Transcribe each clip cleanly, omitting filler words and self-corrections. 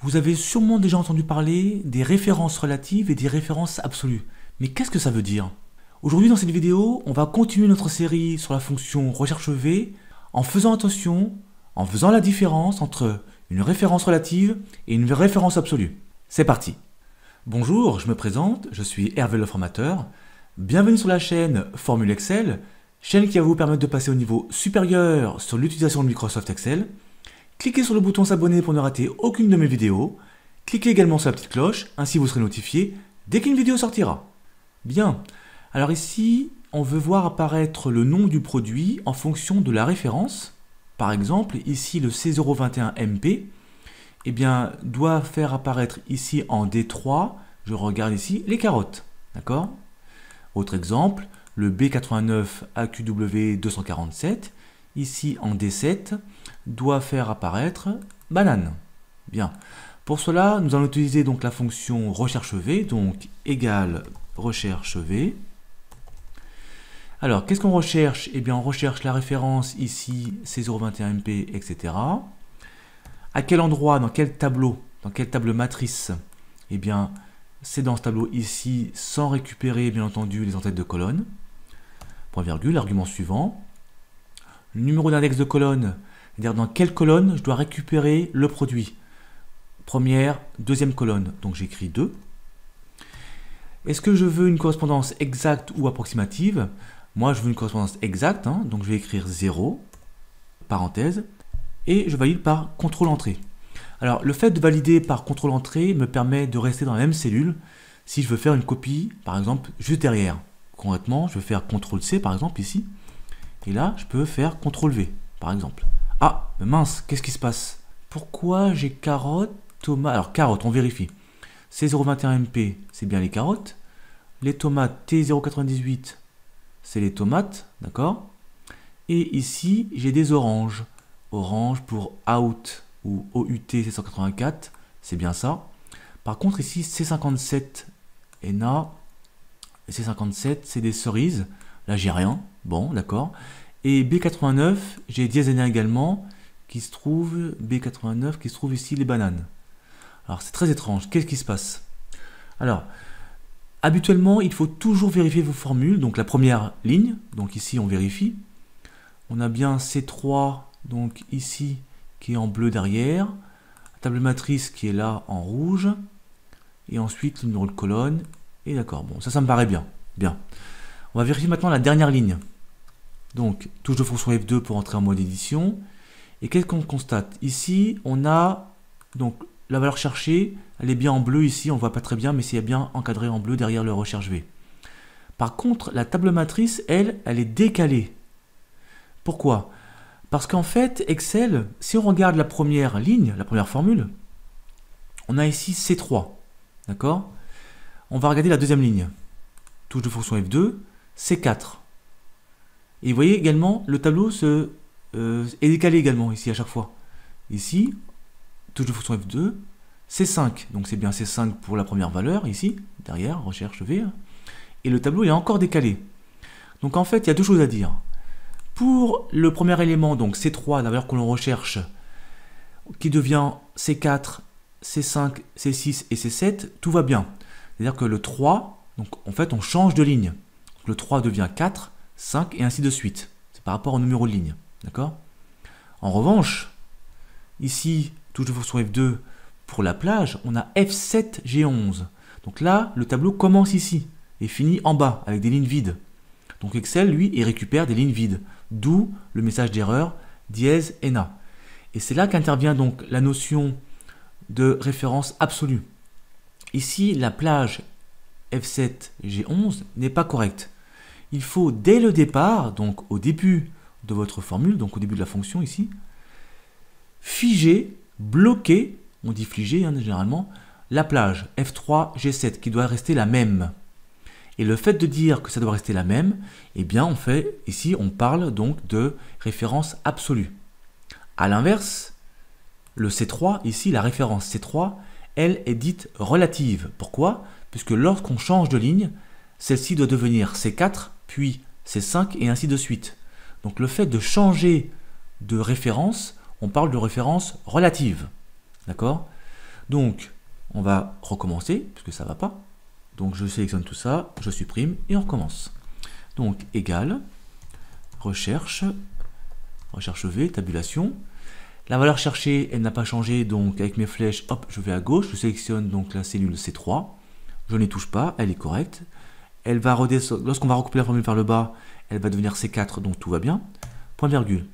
Vous avez sûrement déjà entendu parler des références relatives et des références absolues. Mais qu'est-ce que ça veut dire? Aujourd'hui dans cette vidéo, on va continuer notre série sur la fonction recherche V en faisant attention, en faisant la différence entre une référence relative et une référence absolue. C'est parti! Bonjour, je me présente, je suis Hervé le formateur. Bienvenue sur la chaîne Formule Excel, chaîne qui va vous permettre de passer au niveau supérieur sur l'utilisation de Microsoft Excel. Cliquez sur le bouton s'abonner pour ne rater aucune de mes vidéos. Cliquez également sur la petite cloche, ainsi vous serez notifié dès qu'une vidéo sortira. Bien, alors ici, on veut voir apparaître le nom du produit en fonction de la référence. Par exemple, ici le C021MP, eh bien, doit faire apparaître ici en D3, je regarde ici, les carottes. D'accord? Autre exemple, le B89AQW247, ici en D7, doit faire apparaître banane. Bien. Pour cela, nous allons utiliser donc la fonction recherche V, donc égale recherche V. Alors, qu'est-ce qu'on recherche? Eh bien, on recherche la référence ici, C021MP, etc. À quel endroit, dans quel tableau matrice? Eh bien, c'est dans ce tableau ici, sans récupérer, bien entendu, les entêtes de colonne. Point virgule, argument suivant. Le numéro d'index de colonne, c'est-à-dire dans quelle colonne je dois récupérer le produit. Première, deuxième colonne, donc j'écris 2. Est-ce que je veux une correspondance exacte ou approximative? Moi, je veux une correspondance exacte, donc je vais écrire 0, parenthèse, et je valide par CTRL-Entrée. Alors, le fait de valider par CTRL-Entrée me permet de rester dans la même cellule si je veux faire une copie, par exemple, juste derrière. Concrètement, je vais faire CTRL-C, par exemple, ici, et là, je peux faire CTRL-V, par exemple. Ah, mais mince, qu'est-ce qui se passe? Pourquoi j'ai carottes, tomates? Alors, carottes, on vérifie. C021MP, c'est bien les carottes. Les tomates T098, c'est les tomates, d'accord? Et ici, j'ai des oranges. Orange pour out ou OUT C184, c'est bien ça. Par contre, ici, C57 ENA, C57, c'est des cerises. Là, j'ai rien. Bon, d'accord. Et B89, j'ai dièse ENA également, qui se trouve, B89, qui se trouve ici, les bananes. Alors, c'est très étrange. Qu'est-ce qui se passe? Alors, habituellement, il faut toujours vérifier vos formules. Donc, la première ligne, donc ici, on vérifie. On a bien C3, donc ici, qui est en bleu derrière. La table matrice qui est là en rouge. Et ensuite, le numéro de colonne. Et d'accord, bon, ça me paraît bien. Bien. On va vérifier maintenant la dernière ligne. Donc, touche de fonction F2 pour entrer en mode édition. Et qu'est-ce qu'on constate? Ici, on a donc la valeur cherchée, elle est bien en bleu ici, on ne voit pas très bien, mais c'est bien encadré en bleu derrière le recherche V. Par contre, la table matrice, elle est décalée. Pourquoi? Parce qu'en fait, Excel, si on regarde la première ligne, la première formule, on a ici C3. D'accord? On va regarder la deuxième ligne. Touche de fonction F2, C4. Et vous voyez également, le tableau est décalé également ici à chaque fois. Ici, touche de fonction F2, C5. Donc c'est bien C5 pour la première valeur, ici, derrière, recherche V. Et le tableau est encore décalé. Donc en fait, il y a deux choses à dire. Pour le premier élément, donc C3, la valeur que l'on recherche, qui devient C4, C5, C6 et C7, tout va bien. C'est-à-dire que le 3, donc en fait, on change de ligne. Le 3 devient 4, 5 et ainsi de suite. C'est par rapport au numéro de ligne. D'accord? En revanche, ici, touche de fonction F2 pour la plage, on a F7G11. Donc là, le tableau commence ici et finit en bas avec des lignes vides. Donc Excel, lui, il récupère des lignes vides. D'où le message d'erreur dièse ENA. Et c'est là qu'intervient donc la notion de référence absolue. Ici, la plage F7G11 n'est pas correcte. Il faut, dès le départ, donc au début de votre formule, donc au début de la fonction ici, figer, bloquer, on dit figer généralement, la plage F3G7 qui doit rester la même. Et le fait de dire que ça doit rester la même, eh bien on fait, ici on parle donc de référence absolue. A l'inverse, le C3, ici la référence C3, elle est dite relative. Pourquoi? Puisque lorsqu'on change de ligne, celle-ci doit devenir C4, puis C5 et ainsi de suite. Donc le fait de changer de référence, on parle de référence relative. D'accord? Donc, on va recommencer, puisque ça ne va pas. Donc, je sélectionne tout ça, je supprime et on recommence. Donc, égal, recherche V, tabulation. La valeur cherchée, elle n'a pas changé, donc avec mes flèches, hop, je vais à gauche, je sélectionne donc la cellule C3. Je n'y touche pas, elle est correcte. Elle va redescendre, lorsqu'on va recouper la formule par le bas, elle va devenir C4, donc tout va bien. Point virgule.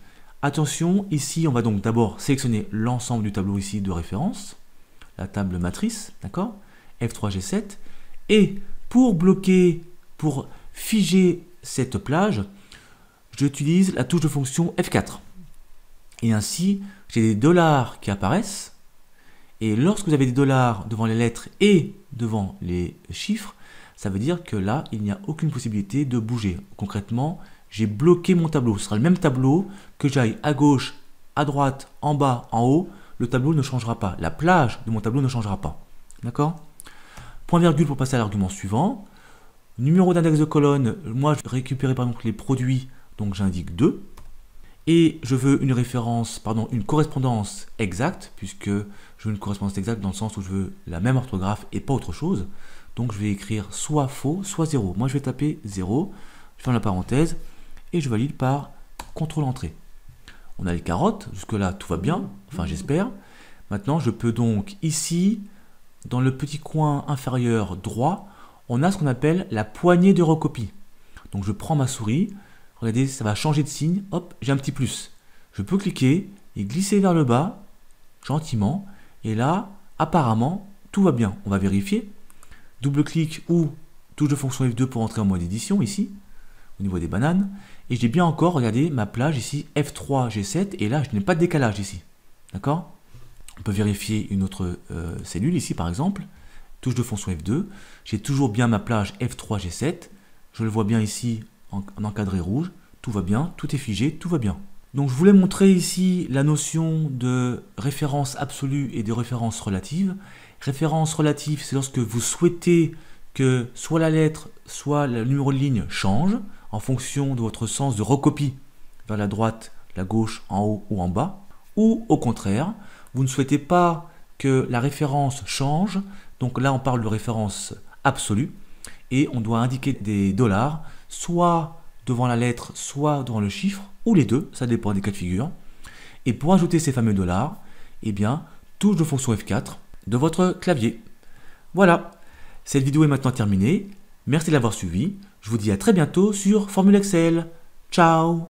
Attention, ici, on va donc d'abord sélectionner l'ensemble du tableau ici de référence, la table matrice, d'accord, F3, G7. Et pour bloquer, pour figer cette plage, j'utilise la touche de fonction F4. Et ainsi, j'ai des dollars qui apparaissent. Et lorsque vous avez des dollars devant les lettres et devant les chiffres, ça veut dire que là, il n'y a aucune possibilité de bouger. Concrètement, j'ai bloqué mon tableau. Ce sera le même tableau, que j'aille à gauche, à droite, en bas, en haut. Le tableau ne changera pas. La plage de mon tableau ne changera pas. D'accord? Point virgule pour passer à l'argument suivant. Numéro d'index de colonne, moi je récupérais par exemple les produits, donc j'indique 2. Et je veux une référence, pardon, une correspondance exacte, puisque je veux une correspondance exacte dans le sens où je veux la même orthographe et pas autre chose. Donc je vais écrire soit faux, soit 0. Moi je vais taper 0, je ferme la parenthèse et je valide par CTRL entrée. On a les carottes, jusque-là tout va bien, enfin j'espère. Maintenant je peux donc ici, dans le petit coin inférieur droit, on a ce qu'on appelle la poignée de recopie. Donc je prends ma souris, regardez, ça va changer de signe, hop, j'ai un petit plus. Je peux cliquer et glisser vers le bas, gentiment, et là, apparemment, tout va bien. On va vérifier. Double-clic ou touche de fonction F2 pour entrer en mode édition, ici, au niveau des bananes. Et j'ai bien encore, regardez, ma plage ici, F3, G7, et là, je n'ai pas de décalage ici. D'accord? On peut vérifier une autre cellule ici, par exemple. Touche de fonction F2. J'ai toujours bien ma plage F3, G7. Je le vois bien ici, en encadré rouge. Tout va bien, tout est figé, tout va bien. Donc je voulais montrer ici la notion de référence absolue et de référence relative. Référence relative, c'est lorsque vous souhaitez que soit la lettre, soit le numéro de ligne change en fonction de votre sens de recopie vers la droite, la gauche, en haut ou en bas. Ou au contraire, vous ne souhaitez pas que la référence change. Donc là, on parle de référence absolue. Et on doit indiquer des dollars, soit devant la lettre, soit devant le chiffre, ou les deux, ça dépend des cas de figure. Et pour ajouter ces fameux dollars, eh bien, touche de fonction F4 de votre clavier. Voilà, cette vidéo est maintenant terminée. Merci de l'avoir suivi. Je vous dis à très bientôt sur Formule Excel. Ciao!